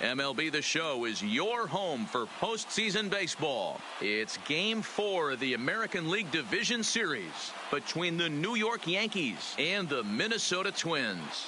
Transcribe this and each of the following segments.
MLB The Show is your home for postseason baseball. It's Game 4 of the American League Division Series between the New York Yankees and the Minnesota Twins.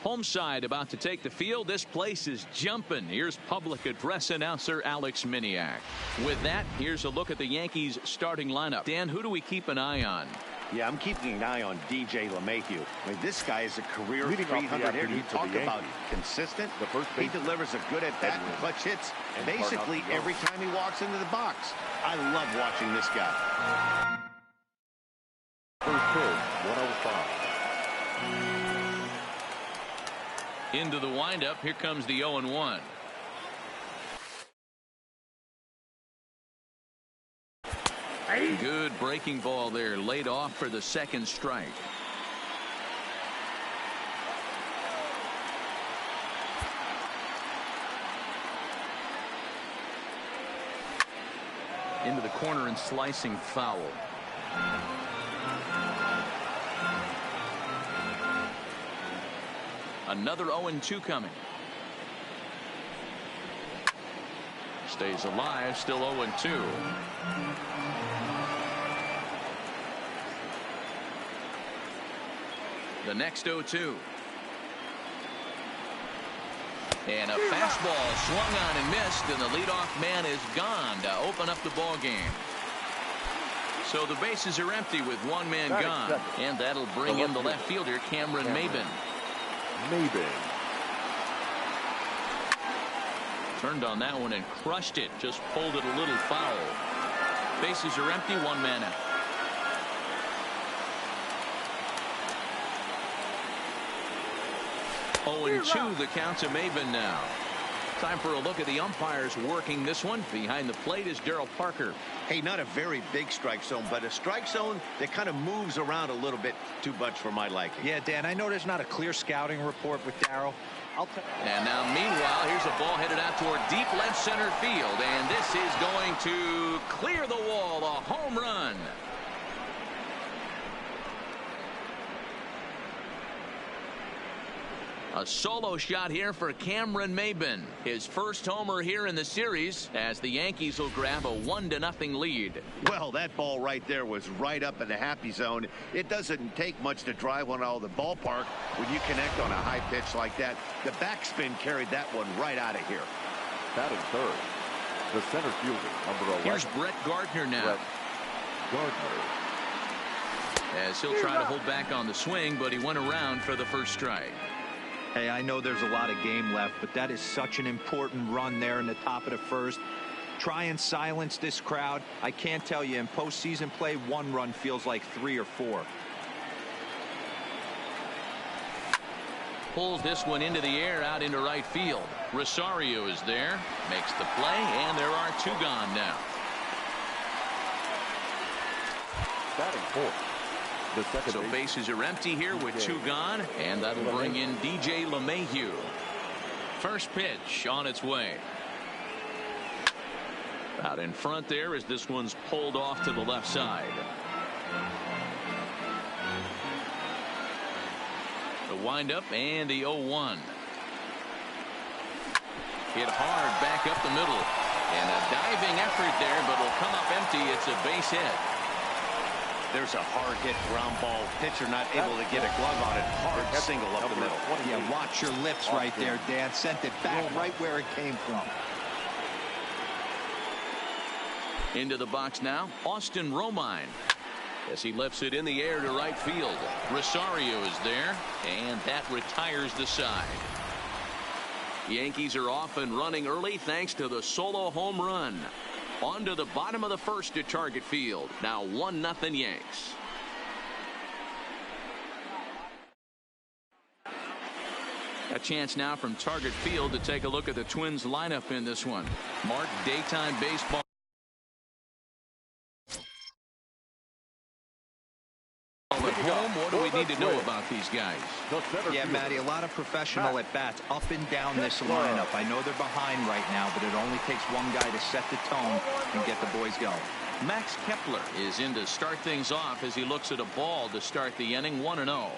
Home side about to take the field. This place is jumping. Here's public address announcer Alex Miniak. With that, here's a look at the Yankees starting lineup. Dan, who do we keep an eye on? Yeah, I'm keeping an eye on DJ LeMahieu. I mean, this guy is a career 300 hitter. You talk about consistent. He delivers a good at-bat and clutch hits basically every time he walks into the box. I love watching this guy. First pitch, 105. Into the windup. Here comes the 0-1. Good breaking ball there, laid off for the second strike. Into the corner and slicing foul. Another 0-2 coming. Stays alive, still 0-2. The next 0-2. And a fastball swung on and missed, and the leadoff man is gone to open up the ball game. So the bases are empty with one man gone, and that'll bring in the left fielder, Cameron Maybin. Turned on that one and crushed it. Just pulled it a little foul. Bases are empty, one man out. Oh, and 2 the count to Maybin now. Time for a look at the umpires working this one. Behind the plate is Darryl Parker. Hey, not a very big strike zone, but a strike zone that kind of moves around a little bit too much for my liking. Yeah, Dan, I know there's not a clear scouting report with Darryl. And now, meanwhile, here's a ball headed out toward deep left center field, and this is going to clear the wall, a home run. A solo shot here for Cameron Maybin. His first homer here in the series as the Yankees will grab a 1-0 lead. Well, that ball right there was right up in the happy zone. It doesn't take much to drive one out of the ballpark when you connect on a high pitch like that. The backspin carried that one right out of here. Batting third, the center fielder, number 11. Here's Brett Gardner now. As he'll try to hold back on the swing, but he went around for the first strike. Hey, I know there's a lot of game left, but that is such an important run there in the top of the first. Try and silence this crowd. I can't tell you, in postseason play, 1 run feels like 3 or 4. Pulls this one into the air out into right field. Rosario is there, makes the play, and there are 2 gone now. Batting fourth. So bases are empty here with 2 gone, and that'll bring in DJ LeMahieu. First pitch on its way. Out in front there as this one's pulled off to the left side. The windup and the 0-1. Hit hard back up the middle. And a diving effort there, but will come up empty. It's a base hit. There's a hard hit ground ball. Pitcher not able to get a glove on it. Hard single up the middle. Yeah, watch your lips right there, Dan. Sent it back right where it came from. Into the box now, Austin Romine. As he lifts it in the air to right field. Rosario is there, and that retires the side. Yankees are off and running early thanks to the solo home run. On to the bottom of the first at Target Field. Now 1-0 Yanks. A chance now from Target Field to take a look at the Twins lineup in this one. Mark, daytime baseball. At home, what do we need need to know about these guys? Yeah, Matty, a lot of professional at-bats up and down this lineup. I know they're behind right now, but it only takes one guy to set the tone and get the boys going. Max Kepler is in to start things off as he looks at a ball to start the inning. 1-0.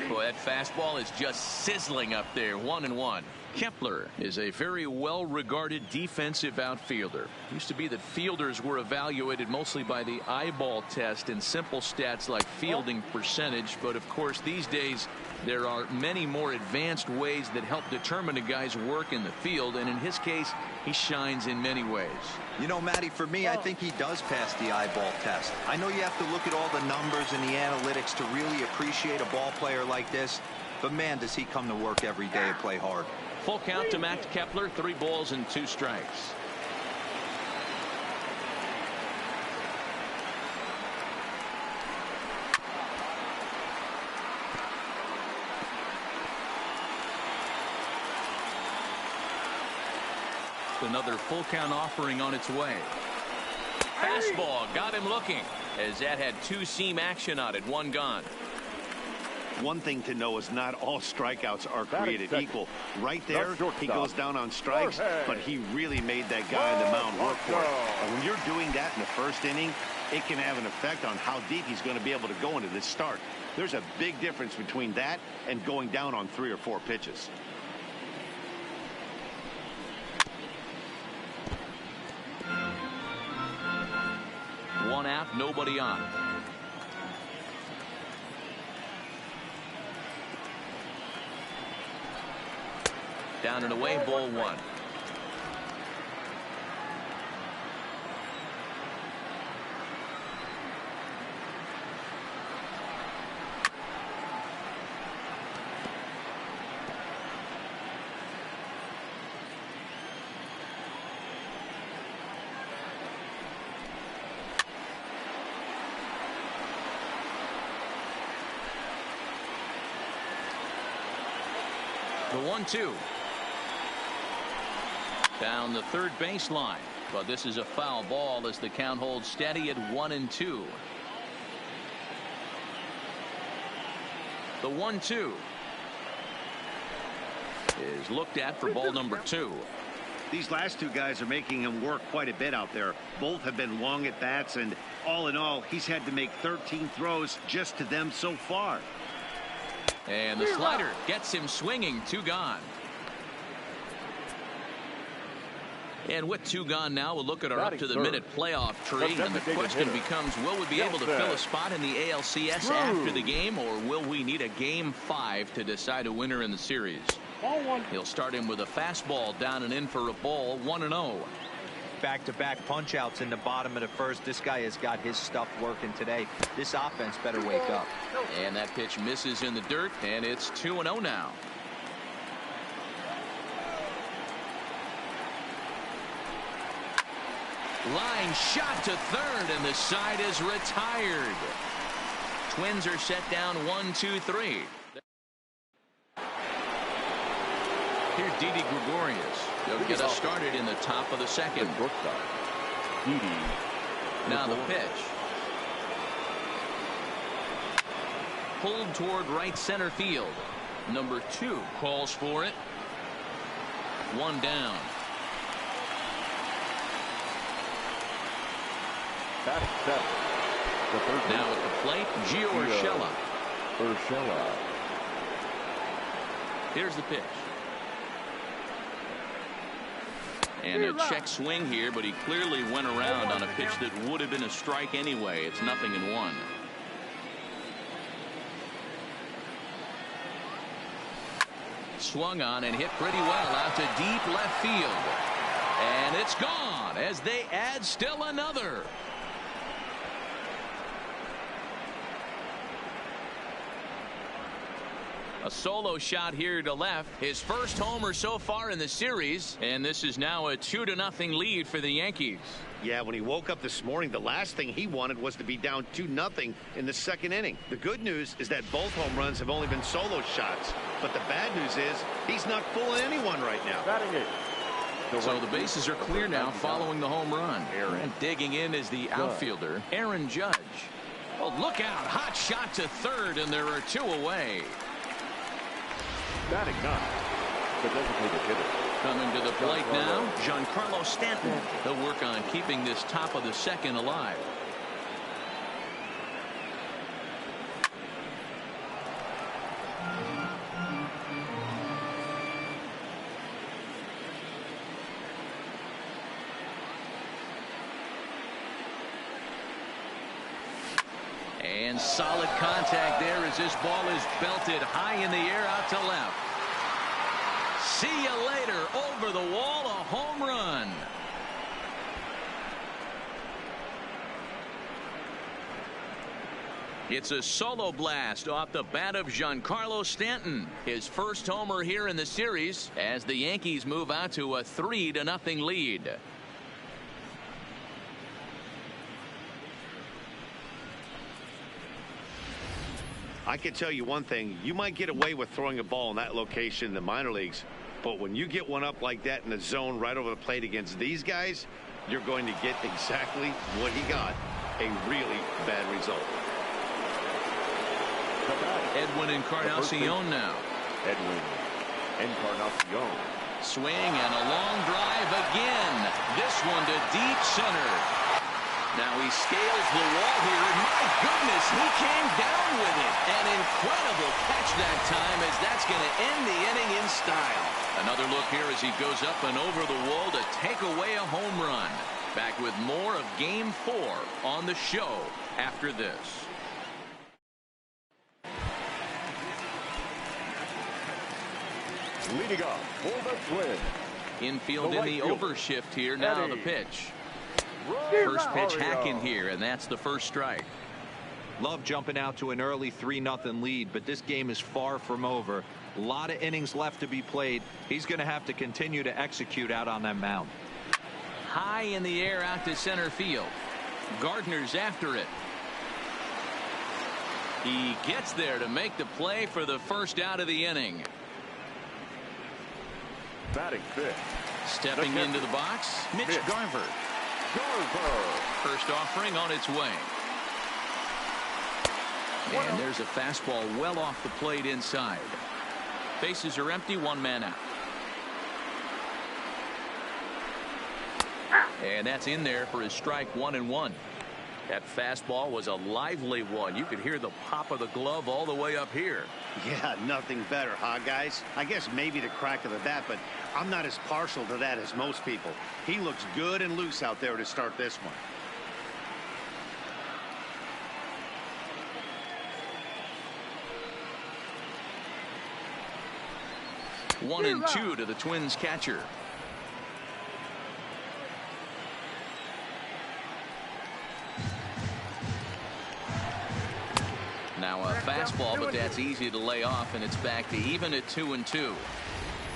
Boy, that fastball is just sizzling up there. 1-1. Kepler is a very well-regarded defensive outfielder. Used to be that fielders were evaluated mostly by the eyeball test and simple stats like fielding percentage. But of course, these days there are many more advanced ways that help determine a guy's work in the field. And in his case, he shines in many ways. You know, Matty, for me, I think he does pass the eyeball test. I know you have to look at all the numbers and the analytics to really appreciate a ball player like this. But man, does he come to work every day and play hard. Full count to Max Kepler. 3 balls and 2 strikes. Another full count offering on its way. Fastball got him looking as that had 2-seam action on it. 1 gone. One thing to know is not all strikeouts are created equal. Right there, he goes down on strikes, but he really made that guy on the mound work for it. And when you're doing that in the first inning, it can have an effect on how deep he's going to be able to go into this start. There's a big difference between that and going down on 3 or 4 pitches. One out, nobody on. Down and away, ball 1. The 1-2. Down the third baseline, but this is a foul ball as the count holds steady at 1-2. The 1-2 is looked at for ball number 2. These last 2 guys are making him work quite a bit out there. Both have been long at bats, and all in all, he's had to make 13 throws just to them so far. And the slider gets him swinging. 2 gone. And with 2 gone now, we'll look at our up-to-the-minute playoff tree. And the question becomes, will we be able to fill a spot in the ALCS after the game, or will we need a Game 5 to decide a winner in the series? He'll start him with a fastball down and in for a ball. 1-0. Back-to-back punch-outs in the bottom of the first. This guy has got his stuff working today. This offense better wake up. And that pitch misses in the dirt, and it's 2-0 now. Line shot to third, and the side is retired. Twins are set down 1-2-3. Here's Didi Gregorius. They'll get us started in the top of the second. Now the pitch. Pulled toward right center field. Number 2 calls for it. 1 down. Now at the plate, Gio Urshela. Here's the pitch. And a check swing here, but he clearly went around on a pitch that would have been a strike anyway. It's 0-1. Swung on and hit pretty well out to deep left field. And it's gone as they add still another. A solo shot here to left. His first homer so far in the series. And this is now a 2-0 lead for the Yankees. Yeah, when he woke up this morning, the last thing he wanted was to be down 2-0 in the second inning. The good news is that both home runs have only been solo shots. But the bad news is he's not fooling anyone right now. So the bases are clear now following the home run. And digging in is the outfielder, Aaron Judge. Oh, look out. Hot shot to third, and there are two away. Batting ninth, the designated hitter. Coming to the plate now, Giancarlo Stanton. He'll work on keeping this top of the second alive. And solid contact there as this ball is belted high in the air out to left. See you later. Over the wall, a home run. It's a solo blast off the bat of Giancarlo Stanton. His first homer here in the series as the Yankees move out to a 3-0 lead. I can tell you one thing. You might get away with throwing a ball in that location in the minor leagues, but when you get one up like that in the zone right over the plate against these guys, you're going to get exactly what he got, a really bad result. Edwin Encarnacion now. Edwin Encarnacion. Swing and a long drive again. This one to deep center. Now he scales the wall here, and my goodness, he came down with it. An incredible catch that time, as that's going to end the inning in style. Another look here as he goes up and over the wall to take away a home run. Back with more of Game 4 on the show after this. Leading up for the Twins. Infield in the overshift here. Now the pitch. First pitch hacking here, and that's the first strike. Love jumping out to an early 3-0 lead, but this game is far from over. A lot of innings left to be played. He's going to have to continue to execute out on that mound. High in the air out to center field. Gardner's after it. He gets there to make the play for the first out of the inning. Batting fifth. Stepping into the box, Mitch Garver. First offering on its way. And there's a fastball well off the plate inside. Bases are empty, one man out. And that's in there for his strike, 1-1. That fastball was a lively one. You could hear the pop of the glove all the way up here. Yeah, nothing better, huh, guys? I guess maybe the crack of the bat, but I'm not as partial to that as most people. He looks good and loose out there to start this one. 1-2 to the Twins catcher. Now a fastball, but that's easy to lay off, and it's back to even at 2-2.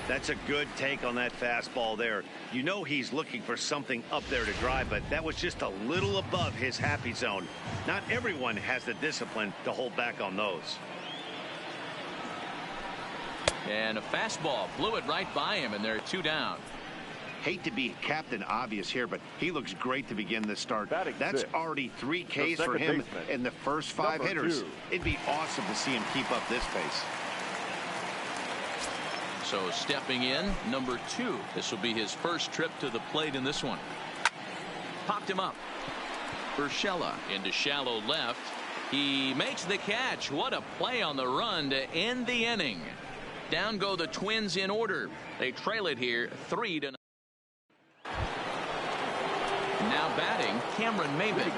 That's a good take on that fastball there. You know he's looking for something up there to drive, but that was just a little above his happy zone. Not everyone has the discipline to hold back on those. And a fastball blew it right by him, and there are two down. Hate to be Captain Obvious here, but he looks great to begin this start. That's already 3 Ks for him in the first 5 hitters. It'd be awesome to see him keep up this pace. So stepping in, number 2. This will be his first trip to the plate in this one. Popped him up. Urshela into shallow left. He makes the catch. What a play on the run to end the inning. Down go the Twins in order. They trail it here 3-0. Now batting, Cameron Maybin,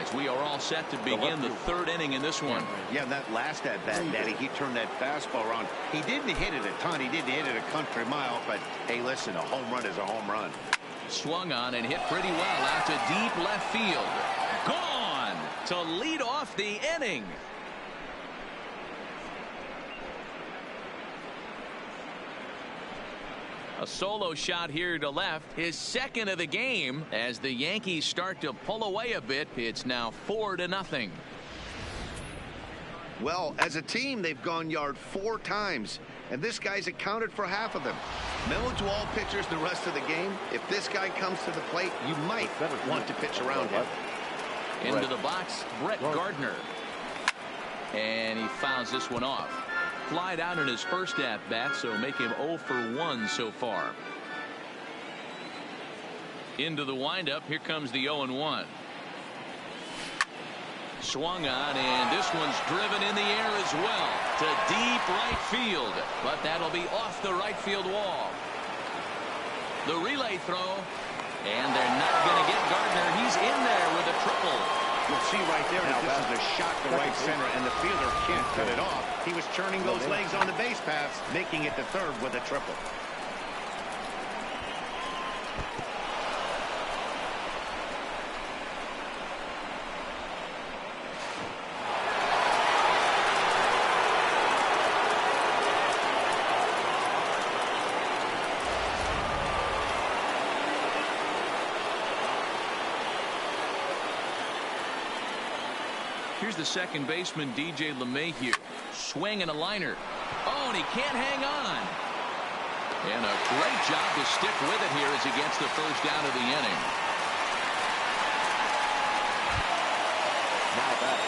as we are all set to begin the 3rd inning in this one. Yeah, that last at-bat, Daddy, he turned that fastball around. He didn't hit it a ton. He didn't hit it a country mile, but hey, listen, a home run is a home run. Swung on and hit pretty well out to deep left field. Gone to lead off the inning. A solo shot here to left, his second of the game, as the Yankees start to pull away a bit. It's now 4-0. Well, as a team, they've gone yard 4 times. and this guy's accounted for half of them. Mellow to all pitchers the rest of the game. If this guy comes to the plate, you might want to pitch around him. Into the box, Brett Gardner. And he fouls this one off. Flied out in his first at-bat, so make him 0 for 1 so far. Into the windup, here comes the 0-1. Swung on, and this one's driven in the air as well to deep right field, but that'll be off the right field wall. The relay throw, and they're not going to get Gardner. He's in there with a triple. You'll see right there that this is a shot to right center, and the fielder can't cut it off. He was churning those legs on the base paths, making it to third with a triple. Here's the second baseman, DJ LeMahieu. Swing and a liner. Oh, and he can't hang on. And a great job to stick with it here as he gets the first out of the inning. Now back.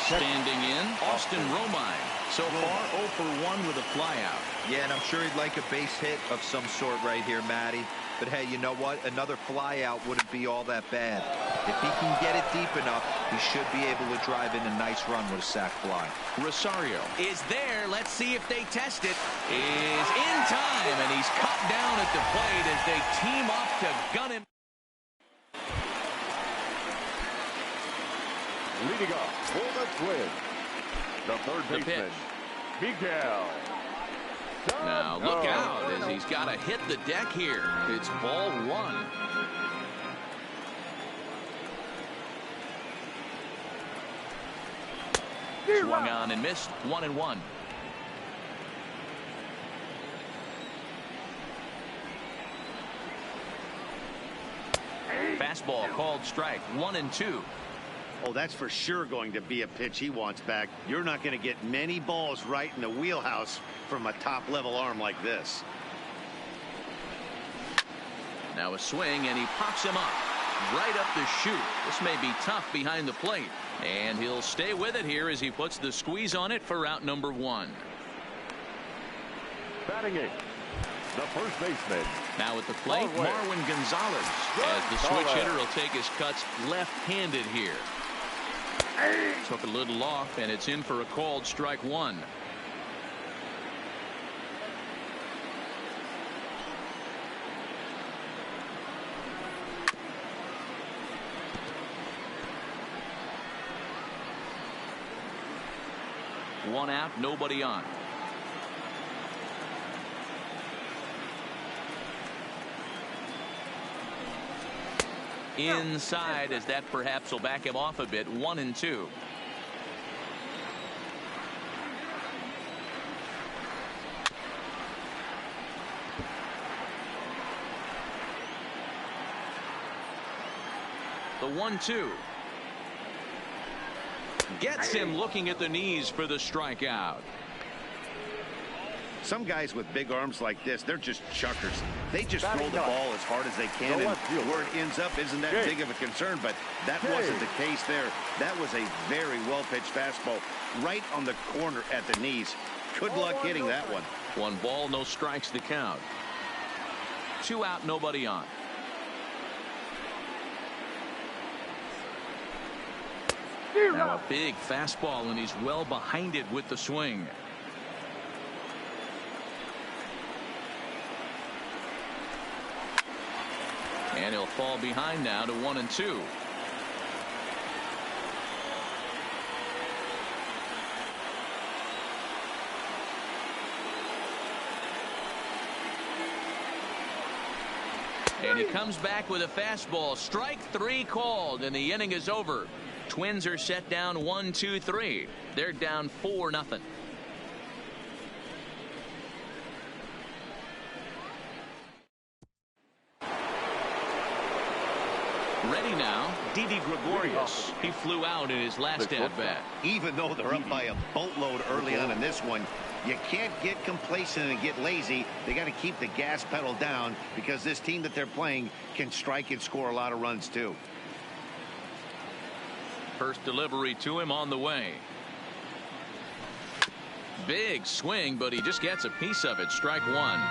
Standing in, Austin Romine. So far, 0 for 1 with a flyout. Yeah, and I'm sure he'd like a base hit of some sort right here, Matty. But hey, you know what? Another flyout wouldn't be all that bad. If he can get it deep enough, he should be able to drive in a nice run with a sac fly. Rosario is there. Let's see if they test it. Is in time, and he's cut down at the plate as they team up to gun him. Leading up for the Twins, the third baseman, Miguel. Now look out as he's got to hit the deck here. It's ball 1. Swung on and missed. 1-1. Fastball called strike. 1-2. Oh, that's for sure going to be a pitch he wants back. You're not going to get many balls right in the wheelhouse from a top-level arm like this. Now a swing, and he pops him up. Right up the chute. This may be tough behind the plate. And he'll stay with it here as he puts the squeeze on it for out number 1. Batting eighth, the first baseman. Now at the plate, Marwin Gonzalez. As the switch hitter will take his cuts left-handed here. Took a little off, and it's in for a called strike 1. One out, nobody on. Inside, as that perhaps will back him off a bit. 1-2. The 1-2. Gets him looking at the knees for the strikeout. Some guys with big arms like this, they're just chuckers. They just throw the ball as hard as they can, and where it ends up isn't that big of a concern, but that wasn't the case there. That was a very well-pitched fastball right on the corner at the knees. Good luck hitting that one. 1 ball, no strikes to count. 2 out, nobody on. Now a big fastball, and he's well behind it with the swing. And he'll fall behind now to 1-2. And he comes back with a fastball. Strike 3 called, and the inning is over. Twins are set down 1-2-3. They're down 4-0. Ready now, Didi Gregorius. He flew out in his last at bat. Even though they're up by a boatload early on in this one, You can't get complacent and get lazy. They got to keep the gas pedal down because this team that they're playing can strike and score a lot of runs too. First delivery to him on the way. Big swing, but he just gets a piece of it. Strike one.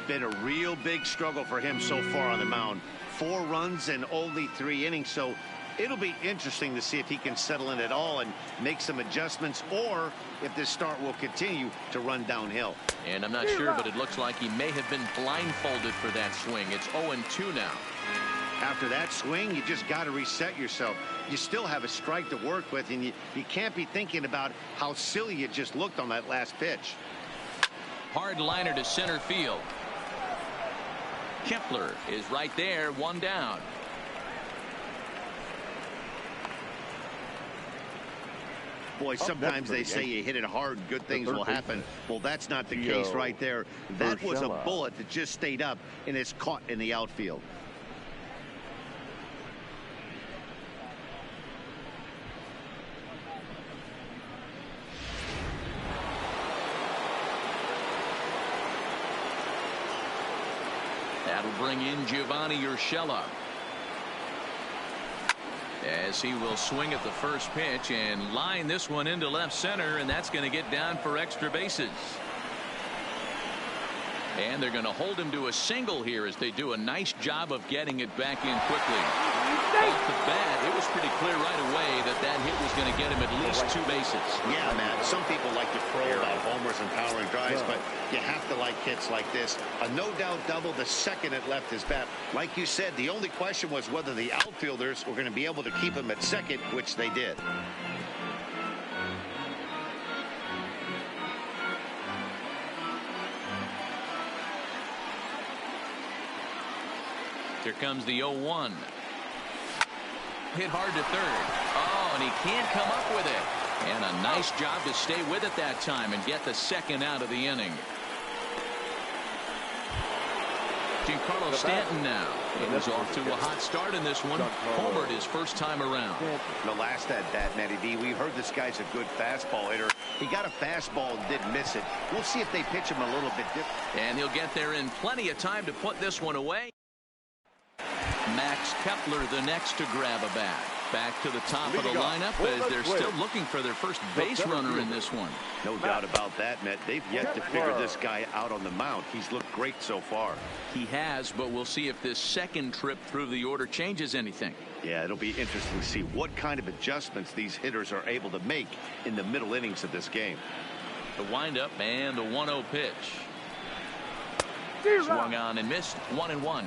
Been a real big struggle for him so far on the mound. 4 runs in only 3 innings, so it'll be interesting to see if he can settle in at all and make some adjustments, or if this start will continue to run downhill. And I'm not sure, but it looks like he may have been blindfolded for that swing. It's 0-2 now. After that swing, you just got to reset yourself. You still have a strike to work with, and you can't be thinking about how silly you just looked on that last pitch. Hard liner to center field. Kepler is right there, 1 down. Boy, sometimes they say you hit it hard, good things will happen. Well, that's not the case right there. That was a bullet that just stayed up and is caught in the outfield. That'll bring in Giovanni Urshela, as he will swing at the first pitch and line this one into left center, and that's going to get down for extra bases. And they're going to hold him to a single here as they do a nice job of getting it back in quickly. Off the bat, it was pretty clear right away that that hit was going to get him at least 2 bases. Yeah, Matt, some people like to crow about homers and powering drives, but you have to like hits like this. A no-doubt double the second it left his bat. Like you said, the only question was whether the outfielders were going to be able to keep him at second, which they did. Here comes the 0-1. Hit hard to third. Oh, and he can't come up with it. And a nice job to stay with it that time and get the second out of the inning. Giancarlo Stanton now. He was off to a hot start in this one. Homered his first time around. The last at bat, Matty D, we heard this guy's a good fastball hitter. He got a fastball and didn't miss it. We'll see if they pitch him a little bit different. And he'll get there in plenty of time to put this one away. Max Kepler the next to grab a bat. Back to the top of the lineup as they're still looking for their first base runner in this one. No doubt about that, Matt. They've yet to figure this guy out on the mound. He's looked great so far. He has, but we'll see if this second trip through the order changes anything. Yeah, it'll be interesting to see what kind of adjustments these hitters are able to make in the middle innings of this game. The windup and the 1-0 pitch. Swung on and missed. 1-1.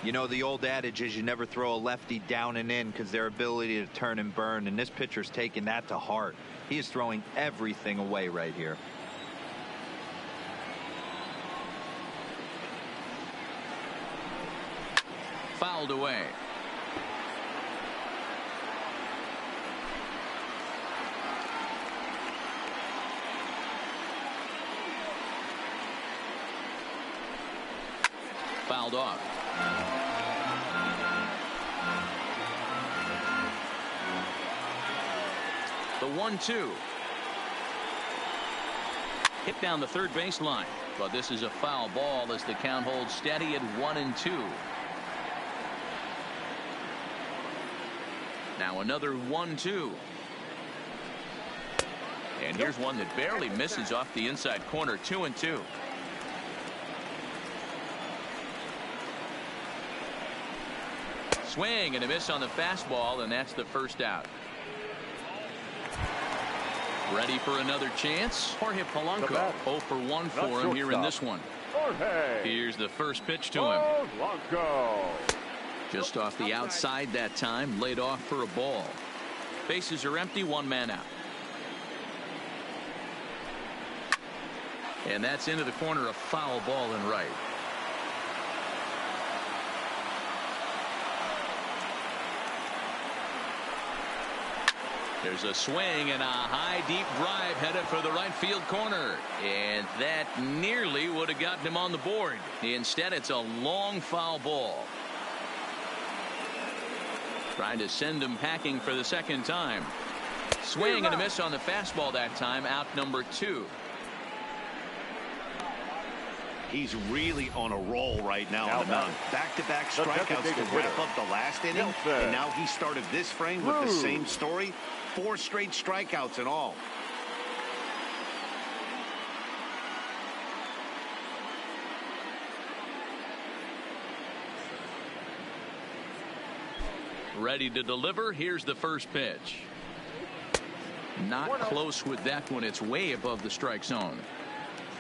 You know, the old adage is you never throw a lefty down and in because their ability to turn and burn, and this pitcher's taking that to heart. He is throwing everything away right here. Fouled away. Fouled off. The 1-2. Hit down the third baseline, but this is a foul ball as the count holds steady at 1-2. Now another 1-2. And here's one that barely misses off the inside corner. 2-2. Swing and a miss on the fastball, and that's the first out. Ready for another chance. Jorge Polanco 0 for 1 for him here in this one. Here's the first pitch to him. Just off the outside that time, laid off for a ball. Bases are empty, 1 man out. And that's into the corner, a foul ball and right. There's a swing and a high deep drive headed for the right field corner, and that nearly would have gotten him on the board. Instead, it's a long foul ball. Trying to send him packing for the second time. Swing and a miss on the fastball that time. Out number 2. He's really on a roll right now on the mound. Back-to-back strikeouts to wrap up the last inning, and now he started this frame with the same story. 4 straight strikeouts in all. Ready to deliver. Here's the first pitch. Not close with that one. It's way above the strike zone.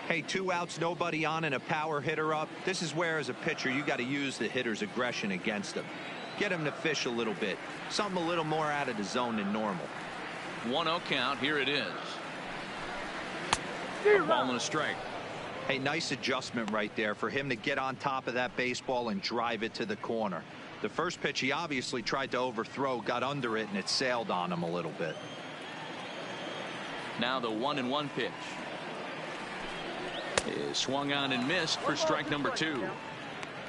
Hey, 2 outs, nobody on, and a power hitter up. This is where, as a pitcher, you got to use the hitter's aggression against him. Get him to fish a little bit. Something a little more out of the zone than normal. 1-0 count. Here it is. Ball and a strike. Hey, nice adjustment right there for him to get on top of that baseball and drive it to the corner. The first pitch he obviously tried to overthrow, got under it, and it sailed on him a little bit. Now the 1-1 pitch is swung on and missed for strike number 2.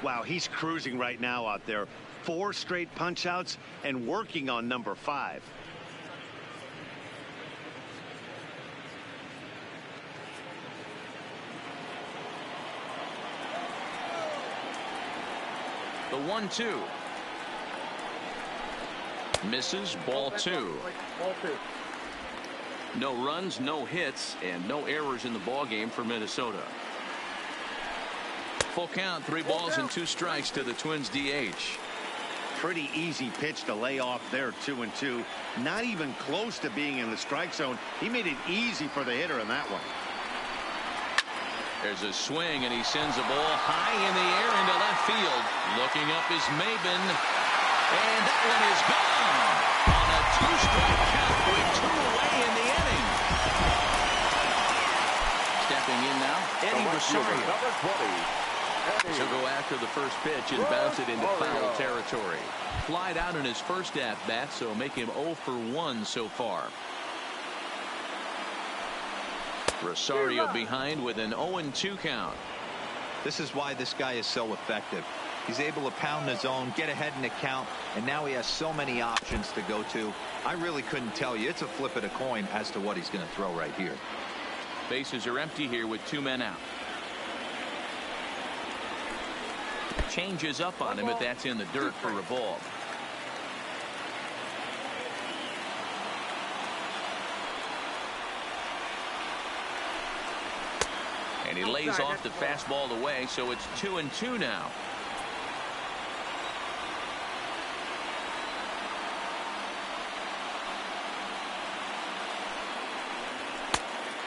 Wow, he's cruising right now out there. 4 straight punch outs and working on number 5. The 1-2 misses. Ball 2. No runs, no hits, and no errors in the ball game for Minnesota. Full count, 3 balls and 2 strikes to the Twins DH. Pretty easy pitch to lay off there, 2-2. Not even close to being in the strike zone. He made it easy for the hitter in that one. There's a swing, and he sends a ball high in the air into left field. Looking up is Maben, and that one is gone on a 2-strike count with 2 away in the inning. Stepping in now, Eddie Rosario. He'll go after the first pitch and bounce it into foul territory. Flied out in his first at-bat, so make him 0 for 1 so far. Rosario behind with an 0-2 count. This is why this guy is so effective. He's able to pound the zone, get ahead in the count, and now he has so many options to go to. I really couldn't tell you. It's a flip of the coin as to what he's going to throw right here. Bases are empty here with 2 men out. Changes up on him, but that's in the dirt for a ball. And he lays off the fastball away, so it's 2-2 now.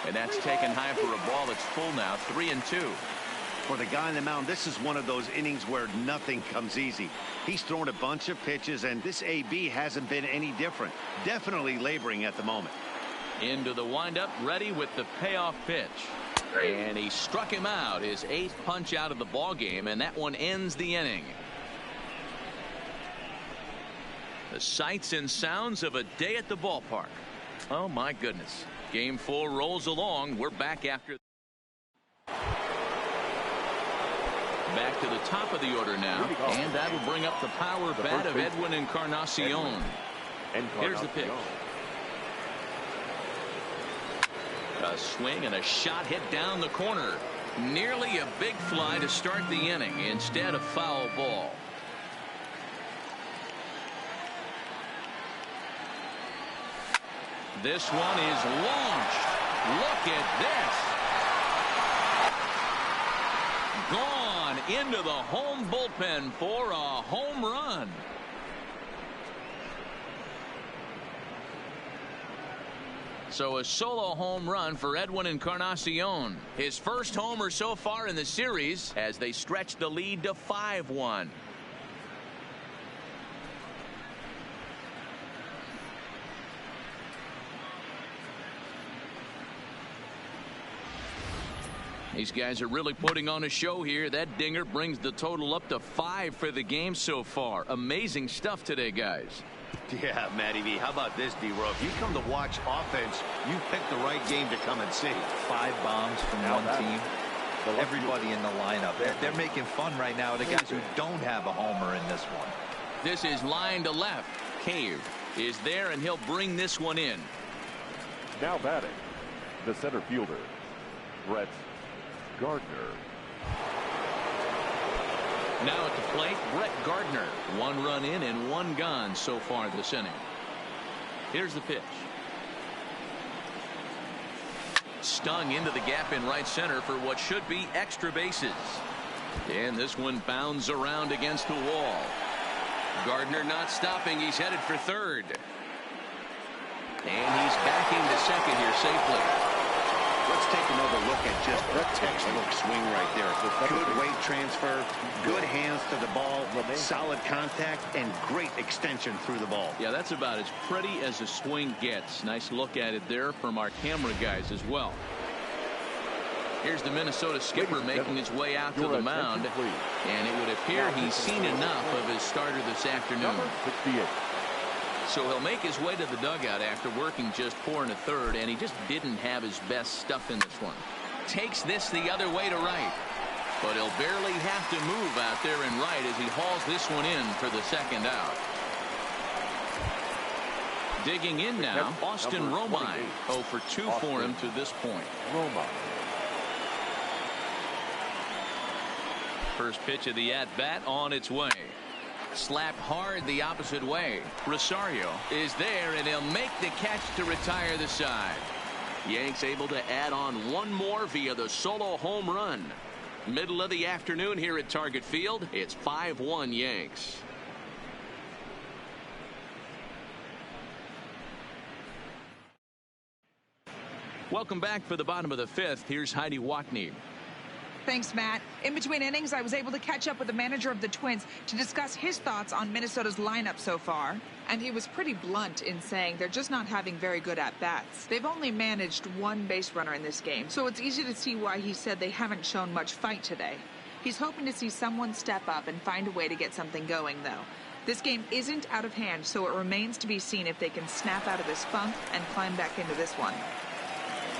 And that's taken high for a ball. It's full now, 3-2. For the guy on the mound, this is one of those innings where nothing comes easy. He's thrown a bunch of pitches, and this AB hasn't been any different. Definitely laboring at the moment. Into the windup, ready with the payoff pitch. And he struck him out, his 8th punch out of the ball game, and that one ends the inning. The sights and sounds of a day at the ballpark. Oh my goodness. Game 4 rolls along. We're back after. Back to the top of the order now, and that'll bring up the power bat of Edwin Encarnacion. Here's the pitch. A swing and a shot hit down the corner. Nearly a big fly to start the inning. Instead, a foul ball. This one is launched. Look at this. Gone into the home bullpen for a home run. So a solo home run for Edwin Encarnacion. His first homer so far in the series as they stretch the lead to 5-1. These guys are really putting on a show here. That dinger brings the total up to 5 for the game so far. Amazing stuff today, guys. Yeah, Matty V. How about this, D-Row? If you come to watch offense, you picked the right game to come and see. 5 bombs from one team. Everybody in the lineup. They're making fun right now of the guys who don't have a homer in this one. This is line to left. Cave is there, and he'll bring this one in. Now batting, the center fielder, Brett Gardner. Now at the plate, Brett Gardner. 1 run in and 1 gone so far this inning. Here's the pitch. Stung into the gap in right center for what should be extra bases. And this one bounds around against the wall. Gardner not stopping. He's headed for third. And he's backing to second here safely. Let's take another look at just a textbook swing right there. Good weight transfer, good hands to the ball, solid contact, and great extension through the ball. Yeah, that's about as pretty as a swing gets. Nice look at it there from our camera guys as well. Here's the Minnesota skipper making his way out to the mound. And it would appear he's seen enough of his starter this afternoon. So he'll make his way to the dugout after working just 4 1/3, and he just didn't have his best stuff in this one. Takes this the other way to right. But he'll barely have to move out there in right as he hauls this one in for the second out. Digging in now, Austin Romine. 0 for 2 for him to this point. First pitch of the at-bat on its way. Slapped hard the opposite way. Rosario is there, and he'll make the catch to retire the side. Yanks able to add on 1 more via the solo home run. Middle of the afternoon here at Target Field. It's 5-1 Yanks. Welcome back for the bottom of the 5th. Here's Heidi Watney. Thanks, Matt. In between innings, I was able to catch up with the manager of the Twins to discuss his thoughts on Minnesota's lineup so far. And he was pretty blunt in saying they're just not having very good at-bats. They've only managed 1 base runner in this game, so it's easy to see why he said they haven't shown much fight today. He's hoping to see someone step up and find a way to get something going, though. This game isn't out of hand, so it remains to be seen if they can snap out of this funk and climb back into this one.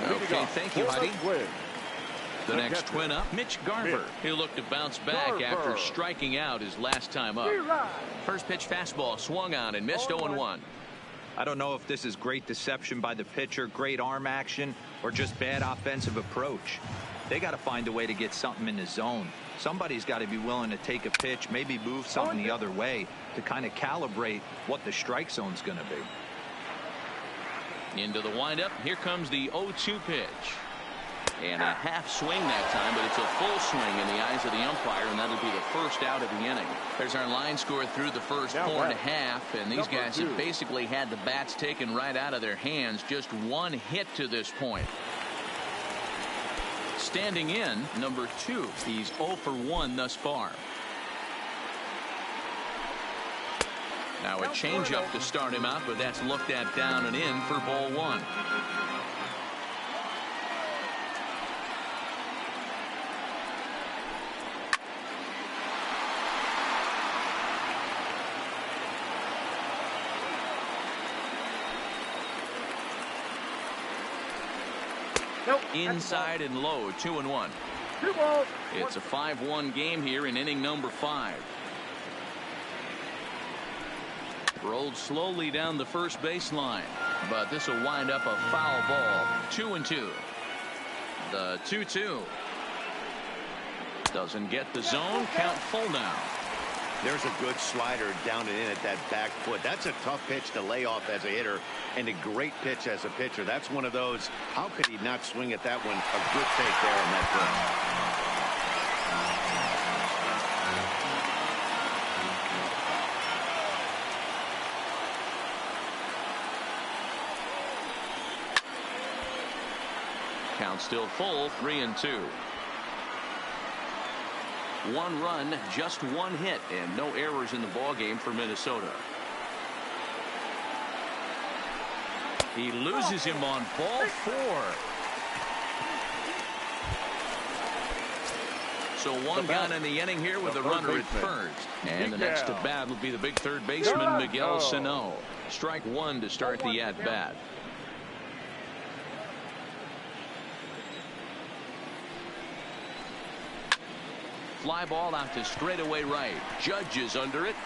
Okay, thank you, Heidi. The next Twin up, Mitch Garver. He'll look to bounce back after striking out his last time up. First pitch fastball swung on and missed 0-1. I don't know if this is great deception by the pitcher, great arm action, or just bad offensive approach. They got to find a way to get something in the zone. Somebody's got to be willing to take a pitch, maybe move something the other way to kind of calibrate what the strike zone's going to be. Into the windup. Here comes the 0-2 pitch. And a half swing that time, but it's a full swing in the eyes of the umpire, and that'll be the first out of the inning. There's our line score through the first 4 1/2, and these guys have basically had the bats taken right out of their hands. Just 1 hit to this point. Standing in, number 2. He's 0 for 1 thus far. Now a changeup to start him out, but that's looked at down and in for ball 1. Inside and low, 2-1. It's a 5-1 game here in inning number 5. Rolled slowly down the first baseline, but this will wind up a foul ball. 2-2. The 2-2 doesn't get the zone. Count full now. There's a good slider down and in at that back foot. That's a tough pitch to lay off as a hitter, and a great pitch as a pitcher. That's one of those, how could he not swing at that one? A good take there on that pitch. Count still full, 3-2. 1 run, just 1 hit, and no errors in the ball game for Minnesota. He loses him on ball 4. So 1 gone in the inning here with a runner at first. And the next to bat will be the big third baseman, Miguel Sano. Strike 1 to start the at-bat. Fly ball out to straightaway right. Judge is under it.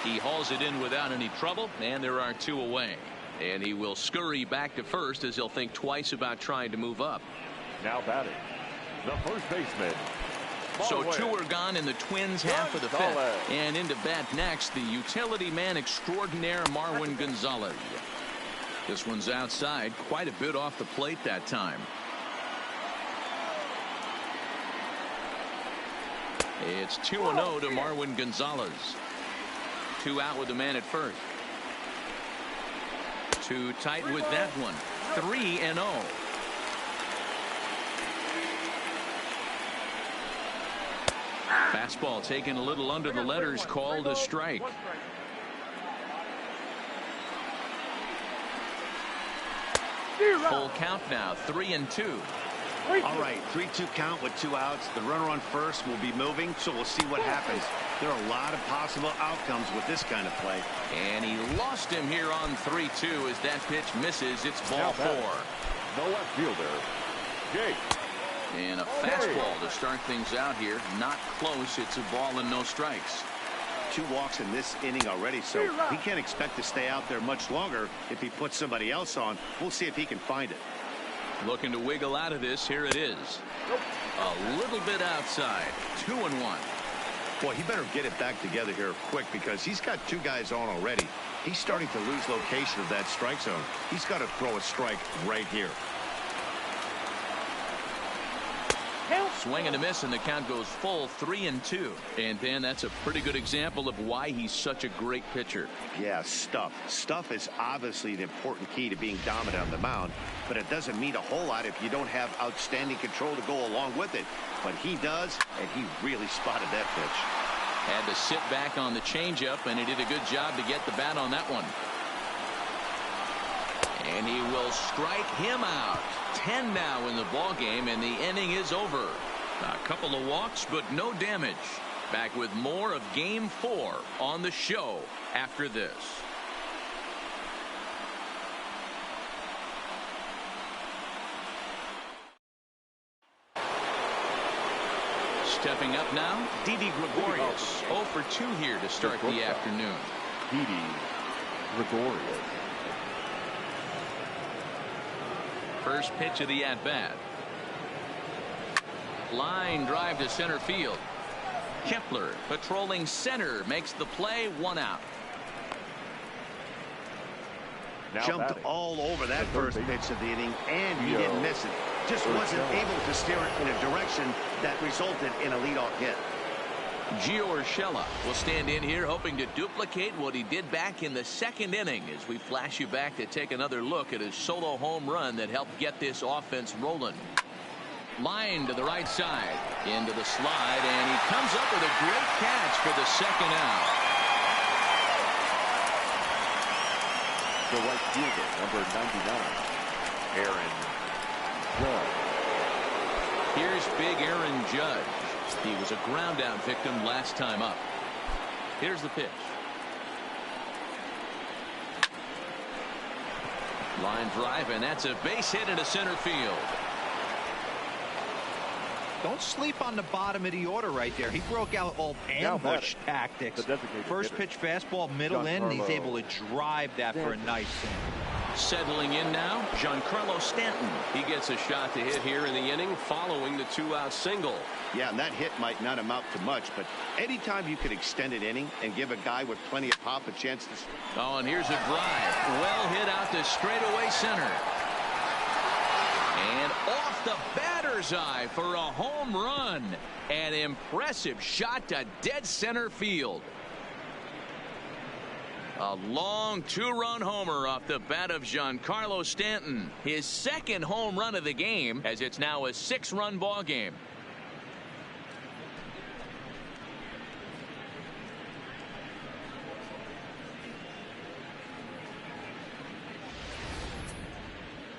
He hauls it in without any trouble, and there are 2 away. And he will scurry back to first as he'll think twice about trying to move up. Now batting, the first baseman, So two are gone in the Twins half of the fifth. And into bat next, the utility man extraordinaire Marwin Gonzalez. This one's outside, quite a bit off the plate that time. It's 2-0 to Marwin Gonzalez. 2 out with the man at first. Too tight with that one. 3-0. Fastball taken a little under the letters, called a strike. Full count now, 3-2. All right, 3-2 count with 2 outs. The runner on first will be moving, so we'll see what happens. There are a lot of possible outcomes with this kind of play. And he lost him here on 3-2 as that pitch misses. It's ball 4. No left fielder. Jake. And a fastball to start things out here. Not close. It's a ball and no strikes. 2 walks in this inning already, so he can't expect to stay out there much longer if he puts somebody else on. We'll see if he can find it. Looking to wiggle out of this. Here it is. A little bit outside. 2-1. Boy, he better get it back together here quick because he's got 2 guys on already. He's starting to lose location of that strike zone. He's got to throw a strike right here. Swing and a miss, and the count goes full, 3-2. And then that's a pretty good example of why he's such a great pitcher. Yeah, stuff. Stuff is obviously the important key to being dominant on the mound, but it doesn't mean a whole lot if you don't have outstanding control to go along with it. But he does, and he really spotted that pitch. Had to sit back on the changeup, and he did a good job to get the bat on that one. And he will strike him out. 10 now in the ball game, and the inning is over. A couple of walks, but no damage. Back with more of Game 4 on the show after this. Stepping up now, Didi Gregorius. 0 for 2 here to start the afternoon. Didi Gregorius. First pitch of the at-bat. Line drive to center field. Kepler patrolling center makes the play. 1 out. Jumped all over that first pitch of the inning, and he didn't miss it. Just wasn't able to steer it in a direction that resulted in a leadoff hit. Gio Urshela will stand in here hoping to duplicate what he did back in the second inning as we flash you back to take another look at his solo home run that helped get this offense rolling. Line to the right side, into the slide, and he comes up with a great catch for the second out. The right fielder, number 99, Aaron Judge. Here's big Aaron Judge. He was a ground out victim last time up. Here's the pitch. Line drive, and that's a base hit into center field. Don't sleep on the bottom of the order right there. He broke out all ambush tactics. First pitch fastball, middle in, and he's able to drive that for a nice single. Settling in now, Giancarlo Stanton. He gets a shot to hit here in the inning following the 2-out single. Yeah, and that hit might not amount to much, but anytime you can extend an inning and give a guy with plenty of pop a chance to... Oh, and here's a drive. Well hit out to straightaway center. And off the batter's eye for a home run. An impressive shot to dead center field. A long 2-run homer off the bat of Giancarlo Stanton. His second home run of the game, as it's now a 6-run ball game.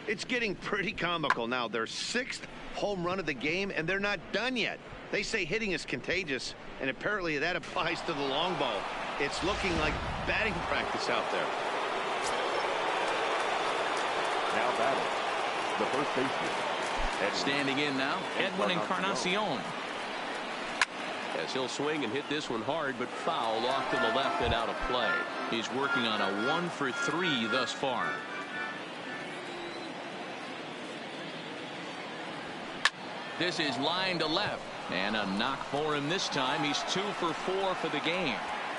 It's getting pretty comical now. Their 6th home run of the game, and they're not done yet. They say hitting is contagious, and apparently that applies to the long ball. It's looking like batting practice out there. Now batting, the first baseman. Standing in now, Edwin Encarnacion. As he'll swing and hit this one hard, but foul off to the left and out of play. He's working on a 1 for 3 thus far. This is line to left. And a knock for him this time. He's 2 for 4 for the game.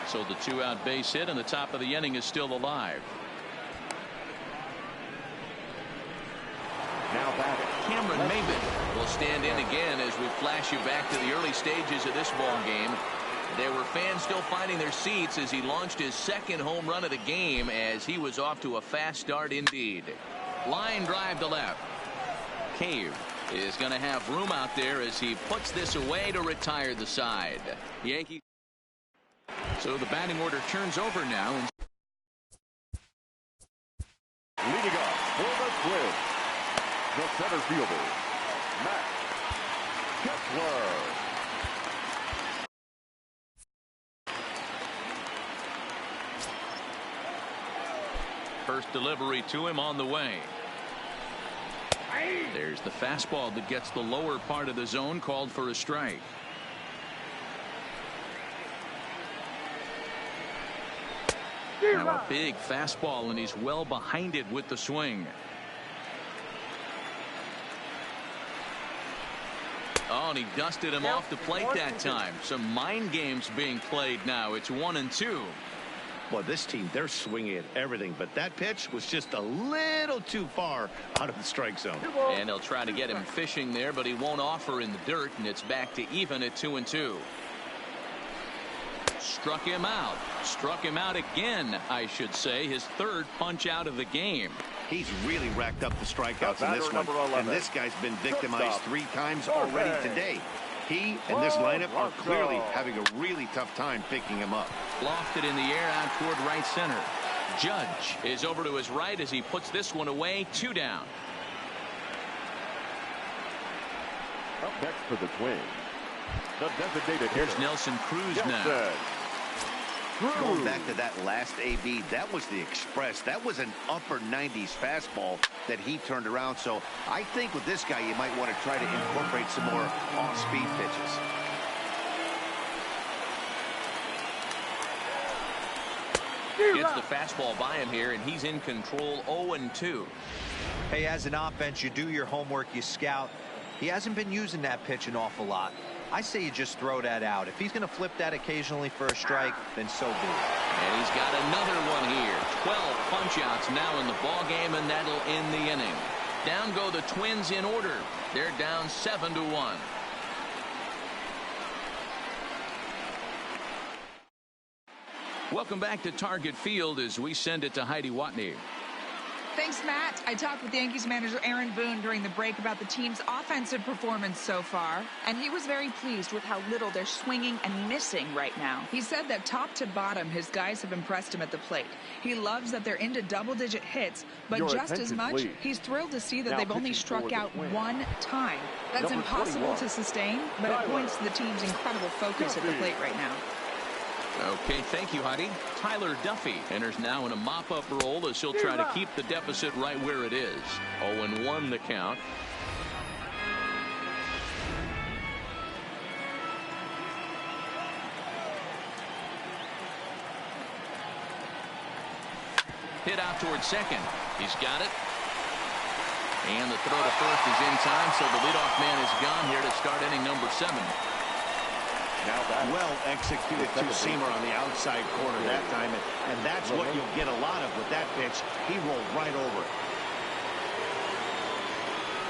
So the 2-out base hit and the top of the inning is still alive. Now batting, Cameron Maybin will stand in again as we flash you back to the early stages of this ball game. There were fans still finding their seats as he launched his second home run of the game, as he was off to a fast start indeed. Line drive to left. Cave is going to have room out there as he puts this away to retire the side. Yankee. So the batting order turns over now. leading off for the Twins, the center fielder, Matt Kepler. First delivery to him on the way. There's the fastball that gets the lower part of the zone, called for a strike. Now a big fastball, and he's well behind it with the swing. Oh, and he dusted him off the plate that time. Some mind games being played now. It's 1-2. Well, this team, they're swinging at everything, but that pitch was just a little too far out of the strike zone. And they'll try to get him fishing there, but he won't offer in the dirt, and it's back to even at 2-2. Struck him out. Struck him out again, I should say. His third punch out of the game. He's really racked up the strikeouts in this one, and this guy's been victimized 3 times already today. He and this lineup are clearly having a really tough time picking him up. Lofted in the air out toward right center. Judge is over to his right as he puts this one away. 2 down. Up next for the Twins, the designated hitter. Here's Nelson Cruz now. Going back to that last AB, that was the express. That was an upper 90s fastball that he turned around. So I think with this guy, you might want to try to incorporate some more off-speed pitches. Gets the fastball by him here, and he's in control. 0-2. Hey, as an offense, you do your homework, you scout. He hasn't been using that pitch an awful lot. I say you just throw that out. If he's going to flip that occasionally for a strike, then so be it. And he's got another one here. 12 punch-outs now in the ball game, and that'll end the inning. Down go the Twins in order. They're down 7-1. Welcome back to Target Field as we send it to Heidi Watney. Thanks, Matt. I talked with Yankees manager Aaron Boone during the break about the team's offensive performance so far, and he was very pleased with how little they're swinging and missing right now. He said that top to bottom, his guys have impressed him at the plate. He loves that they're into double-digit hits, but just as much, he's thrilled to see that they've only struck out 1 time. That's impossible to sustain, but it points to the team's incredible focus at the plate right now. Okay, thank you, Heidi. Tyler Duffy enters now in a mop-up role as he'll try to keep the deficit right where it is. 0-1 the count. Hit out towards second. He's got it. And the throw to first is in time, so the leadoff man is gone here to start inning number 7. Well executed two-seamer on the outside corner that time, and that's what you'll get a lot of with that pitch. He rolled right over it.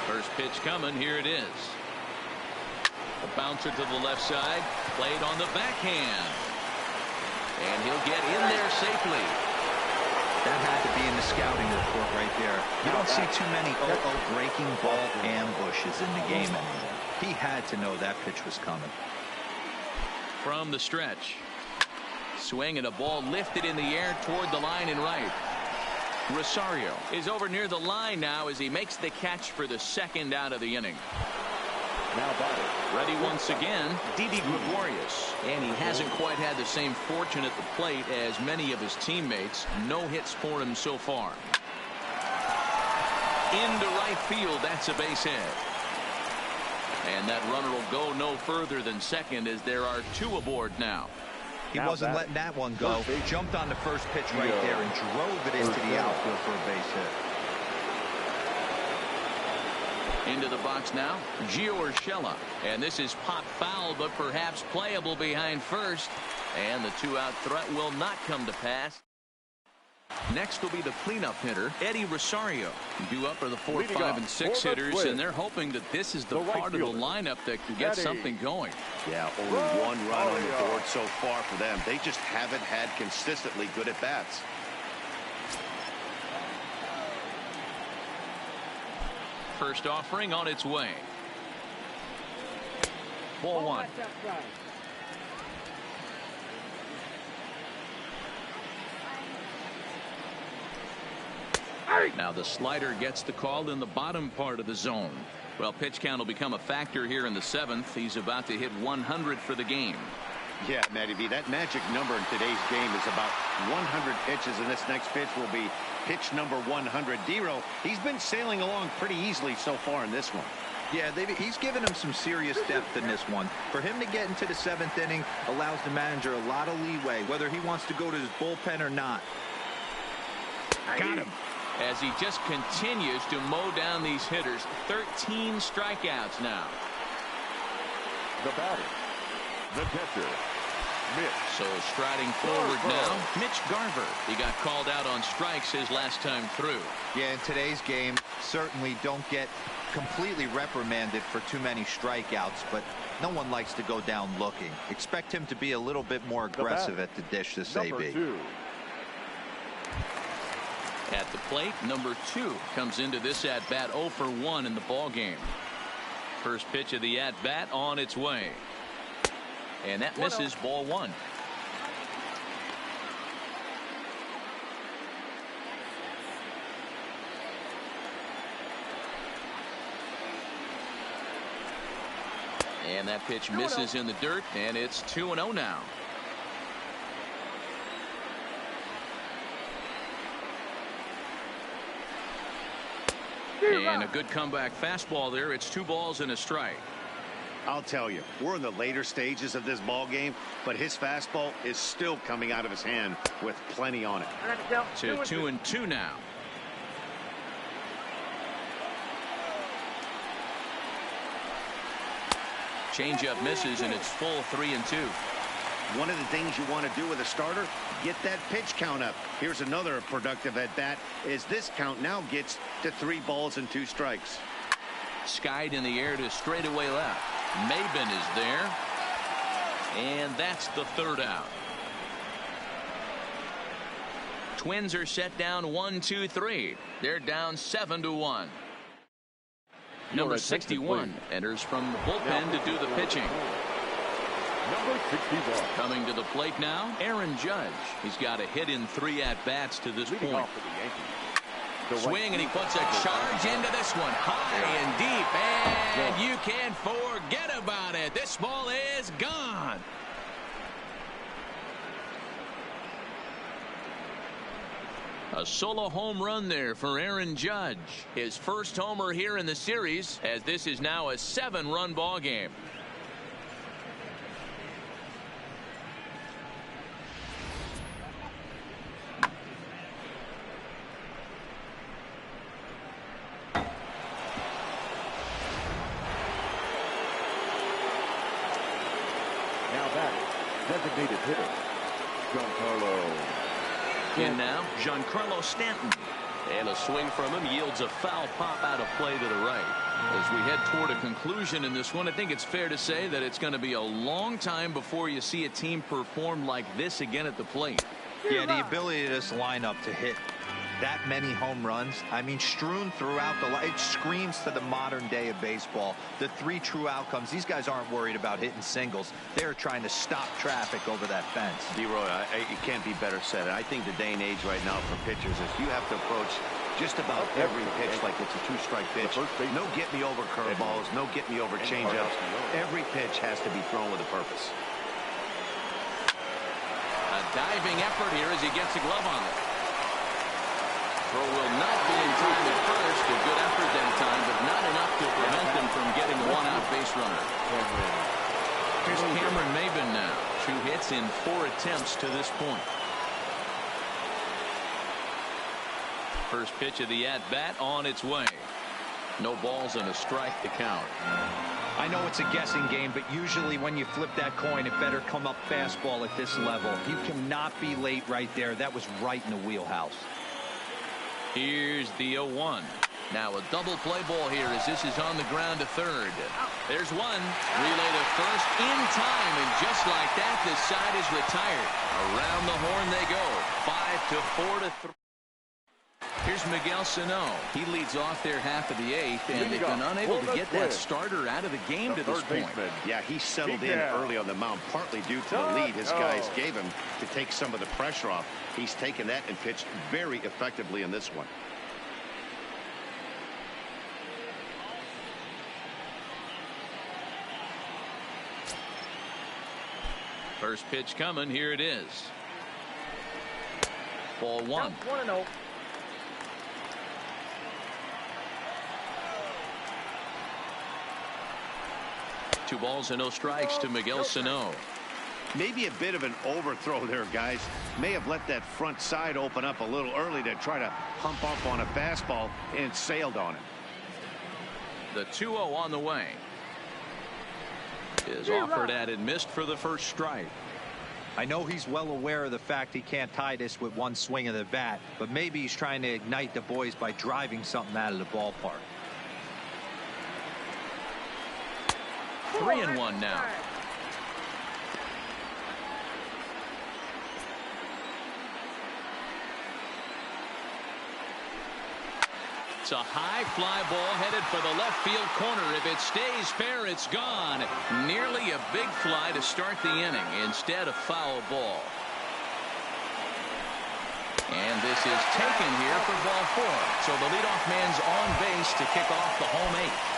First pitch coming. Here it is. A bouncer to the left side, played on the backhand, and he'll get in there safely. That had to be in the scouting report right there. You don't see too many breaking ball ambushes in the game anymore. He had to know that pitch was coming. From the stretch, swing and a ball lifted in the air toward the line and right. Rosario is over near the line now as he makes the catch for the second out of the inning. Now batting, ready once again, Didi Gregorius, and he hasn't quite had the same fortune at the plate as many of his teammates. No hits for him so far. Into right field, that's a base hit. And that runner will go no further than second as there are 2 aboard now. He wasn't letting that one go. Jumped on the first pitch right there and drove it into the outfield for a base hit. Into the box now, Gio Urshela. And this is pop foul, but perhaps playable behind first. And the two-out threat will not come to pass. Next will be the cleanup hitter, Eddie Rosario. Due up are the 4, 5, and 6 hitters, and they're hoping that this is the part of the lineup that can get something going. Yeah, only one run on the board so far for them. They just haven't had consistently good at-bats. First offering on its way. Ball 1. Now the slider gets the call in the bottom part of the zone. Well, pitch count will become a factor here in the 7th. He's about to hit 100 for the game. Yeah, Matty B, that magic number in today's game is about 100 pitches, and this next pitch will be pitch number 100. Dero, he's been sailing along pretty easily so far in this one. Yeah, he's given him some serious depth in this one. For him to get into the 7th inning allows the manager a lot of leeway, whether he wants to go to his bullpen or not. Got him. As he just continues to mow down these hitters. 13 strikeouts now. The batter, the catcher, Mitch. So striding forward now, Mitch Garver. He got called out on strikes his last time through. Yeah, in today's game, certainly don't get completely reprimanded for too many strikeouts, but no one likes to go down looking. Expect him to be a little bit more aggressive at the dish this AB. 2. At the plate, number 2 comes into this at-bat 0 for 1 in the ball game. First pitch of the at-bat on its way. And that misses, ball 1. And that pitch misses in the dirt, and it's 2-0 now. And a good comeback fastball there. It's 2 balls and a strike. I'll tell you, we're in the later stages of this ball game, but his fastball is still coming out of his hand with plenty on it. To 2-2 now. Changeup misses, and it's full 3-2. One of the things you want to do with a starter, get that pitch count up. Here's another productive at bat as this count now gets to 3 balls and 2 strikes. Skied in the air to straightaway left. Maben is there. And that's the 3rd out. Twins are set down 1-2-3. They're down 7-1. Number 61 enters from the bullpen to do the pitching. Number 61. Coming to the plate now, Aaron Judge. He's got a hit in 3 at-bats to this point. Swing, and he puts a charge into this one. High and deep, and you can't forget about it. This ball is gone. A solo home run there for Aaron Judge. His first homer here in the series, as this is now a 7-run ball game. Now back, designated hitter, Giancarlo. In now, Giancarlo Stanton. And a swing from him yields a foul pop out of play to the right. As we head toward a conclusion in this one, I think it's fair to say that it's going to be a long time before you see a team perform like this again at the plate. Yeah, the ability of this lineup to hit that many home runs, I mean, strewn throughout the line. It screams to the modern day of baseball. The 3 true outcomes. These guys aren't worried about hitting singles. They're trying to stop traffic over that fence. D-Roy, it can't be better said. I think the day and age right now for pitchers is you have to approach just about every pitch like it's a 2-strike pitch. No get-me-over curveballs, no get-me-over changeups. Every pitch has to be thrown with a purpose. A diving effort here as he gets a glove on it. Throw will not be in time at first. A good effort that time, but not enough to prevent them from getting a 1-out base runner. Here's Cameron Maben now. 2 hits in 4 attempts to this point. First pitch of the at-bat on its way. No balls and a strike to count. I know it's a guessing game, but usually when you flip that coin, it better come up fastball at this level. You cannot be late right there. That was right in the wheelhouse. Here's the 0-1. Now a double play ball here as this is on the ground to third. There's one. Relay to first in time, and just like that, this side is retired. Around the horn they go. 5-4-3. Here's Miguel Sano. He leads off their half of the eighth, and they've been unable to get that starter out of the game to this point. Yeah, he settled in early on the mound, partly due to the lead his guys gave him to take some of the pressure off. He's taken that and pitched very effectively in this one. First pitch coming. Here it is. Ball one. 1-0. Two balls and no strikes to Miguel Sano. Maybe a bit of an overthrow there, guys. May have let that front side open up a little early to try to hump up on a fastball and sailed on it. The 2-0 on the way. Is offered at and missed for the first strike. I know he's well aware of the fact he can't tie this with one swing of the bat, but maybe he's trying to ignite the boys by driving something out of the ballpark. 3-1 now. It's a high fly ball headed for the left field corner. If it stays fair, it's gone. Nearly a big fly to start the inning. Instead, a foul ball. And this is taken here for ball four. So the leadoff man's on base to kick off the home eighth.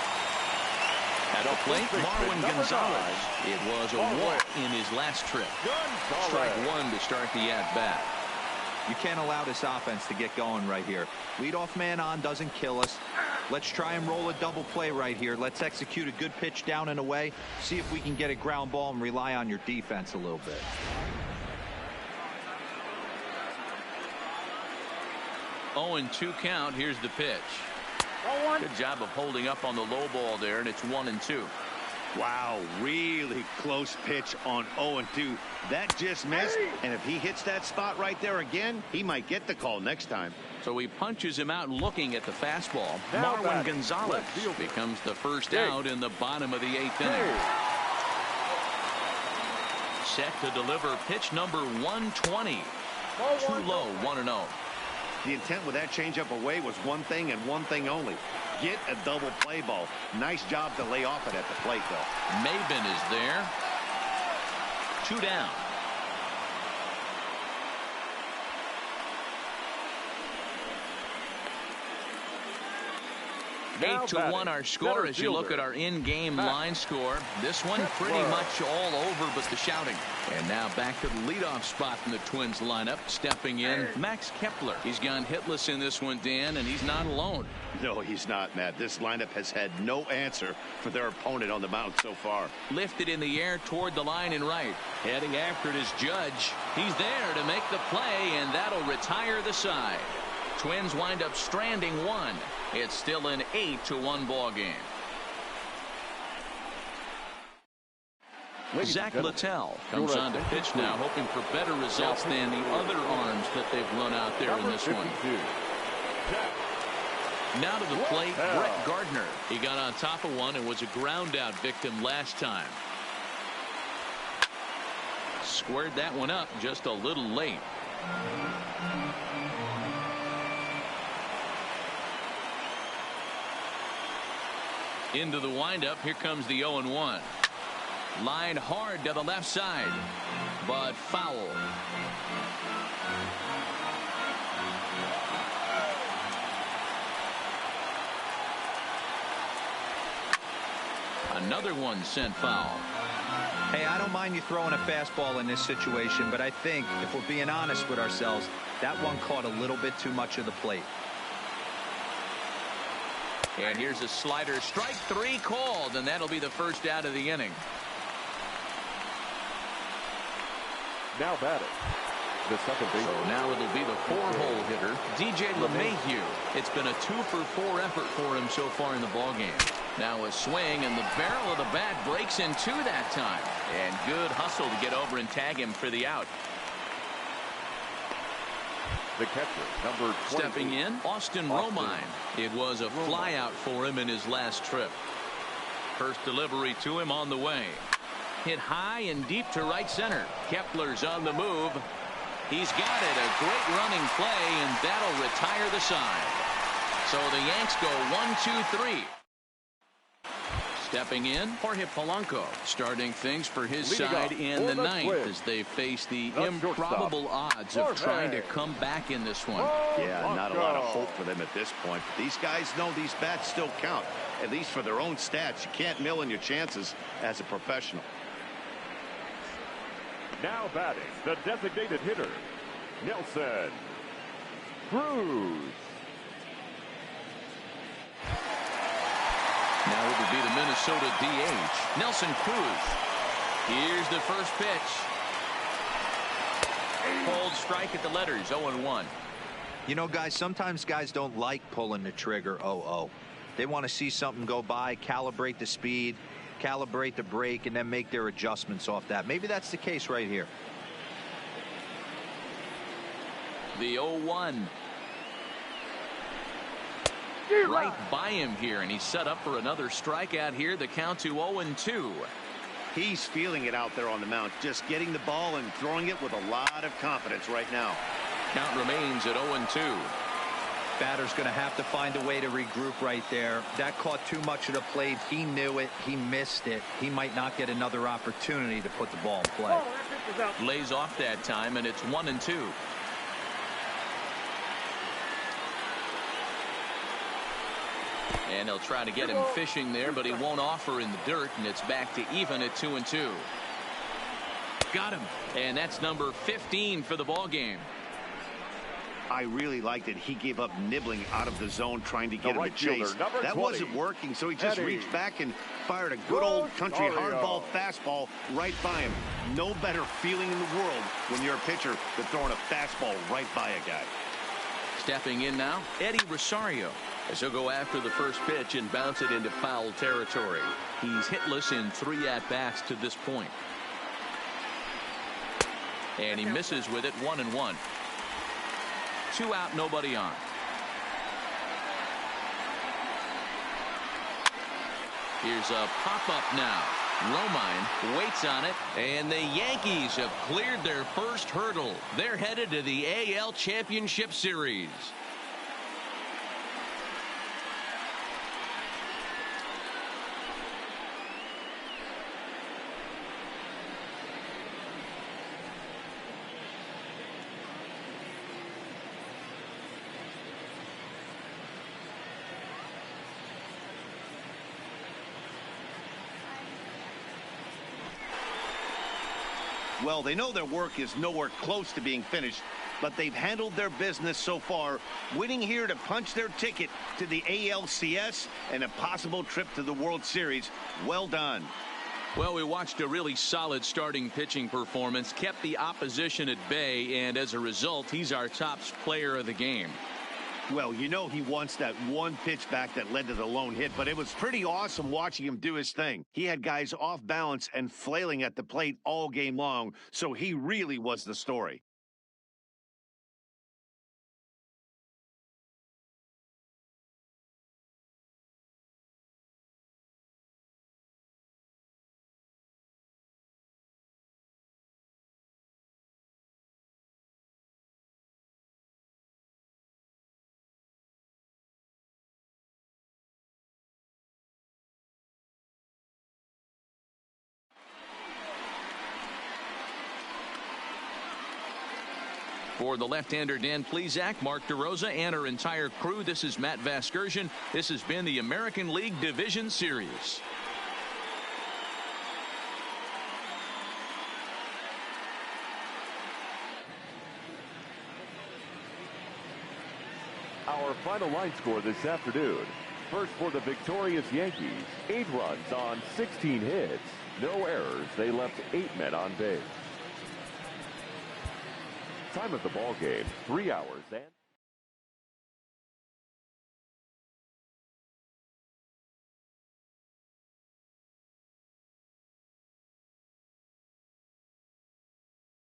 At the plate, Marwin Gonzalez. It was a walk in his last trip. Strike one to start the at-bat. You can't allow this offense to get going right here. Leadoff man on doesn't kill us. Let's try and roll a double play right here. Let's execute a good pitch down and away. See if we can get a ground ball and rely on your defense a little bit. Oh, and 2 count. Here's the pitch. Good job of holding up on the low ball there, and it's 1-2. Wow, really close pitch on 0-2. That just missed, and if he hits that spot right there again, he might get the call next time. So he punches him out looking at the fastball. Marwin Gonzalez becomes the first out in the bottom of the 8th inning. Set to deliver pitch number 120. Too low, 1-0. The intent with that changeup away was one thing and one thing only. Get a double play ball. Nice job to lay off it at the plate, though. Maben is there. 2 down. 8-1 our score as you look at our in-game line score. This one pretty much all over but the shouting. And now back to the leadoff spot in the Twins lineup. Stepping in, Max Kepler. He's gone hitless in this one, Dan, and he's not alone. No, he's not, Matt. This lineup has had no answer for their opponent on the mound so far. Lifted in the air toward the line and right. Heading after it is Judge. He's there to make the play, and that'll retire the side. Twins wind up stranding one. It's still an 8-1 ball game. Zach Littell comes on to pitch now, hoping for better results than the other arms that they've run out there in this one. Now to the plate, Brett Gardner. He got on top of one and was a ground out victim last time. Squared that one up just a little late. Into the windup. Here comes the 0-1. Line hard to the left side, but foul. Another one sent foul. Hey, I don't mind you throwing a fastball in this situation, but I think if we're being honest with ourselves, that one caught a little bit too much of the plate. And here's a slider. Strike 3 called, and that'll be the first out of the inning. Now batting, the second base. So now it'll be the 4-hole hitter, DJ LeMahieu. It's been a 2-for-4 effort for him so far in the ballgame. Now a swing, and the barrel of the bat breaks in two that time. And good hustle to get over and tag him for the out. The catcher, number 20. Stepping in, Austin Romine. It was a flyout for him in his last trip. First delivery to him on the way. Hit high and deep to right center. Kepler's on the move. He's got it. A great running play, and that'll retire the side. So the Yanks go 1-2-3. Stepping in, Jorge Polanco starting things for his side in the ninth as they face the improbable odds of trying to come back in this one. Yeah, not a lot of hope for them at this point. But these guys know these bats still count, at least for their own stats. You can't mill in your chances as a professional. Now batting, the designated hitter, Nelson Cruz. Now it will be the Minnesota DH, Nelson Cruz. Here's the first pitch. Cold strike at the letters, 0-1. You know, guys, sometimes guys don't like pulling the trigger 0-0. They want to see something go by, calibrate the speed, calibrate the brake, and then make their adjustments off that. Maybe that's the case right here. The 0-1. Right by him here, and he's set up for another strikeout here. The count to 0-2. He's feeling it out there on the mound, just getting the ball and throwing it with a lot of confidence right now. Count remains at 0-2. Batter's going to have to find a way to regroup right there. That caught too much of the plate. He knew it. He missed it. He might not get another opportunity to put the ball in play. Lays off that time, and it's 1-2. And they'll try to get him fishing there, but he won't offer in the dirt, and it's back to even at 2-2. Got him, and that's number 15 for the ball game. I really liked it. He gave up nibbling out of the zone trying to get him to chase. That wasn't working, so he just reached back and fired a good old country hardball fastball right by him. No better feeling in the world when you're a pitcher than throwing a fastball right by a guy. Stepping in now, Eddie Rosario, as he'll go after the first pitch and bounce it into foul territory. He's hitless in 3 at-bats to this point. And he misses with it, 1-1. 2 out, nobody on. Here's a pop-up now. Romine waits on it, and the Yankees have cleared their first hurdle. They're headed to the AL Championship Series. Well, they know their work is nowhere close to being finished, but they've handled their business so far, winning here to punch their ticket to the ALCS and a possible trip to the World Series. Well done. Well, we watched a really solid starting pitching performance, kept the opposition at bay, and as a result, he's our top player of the game. Well, you know he wants that one pitch back that led to the lone hit, but it was pretty awesome watching him do his thing. He had guys off balance and flailing at the plate all game long, so he really was the story. For the left-hander Dan Plesac, Mark DeRosa, and our entire crew, this is Matt Vasgersian. This has been the American League Division Series. Our final line score this afternoon. First for the victorious Yankees, 8 runs on 16 hits. No errors. They left 8 men on base. Time of the ball game, 3 hours and...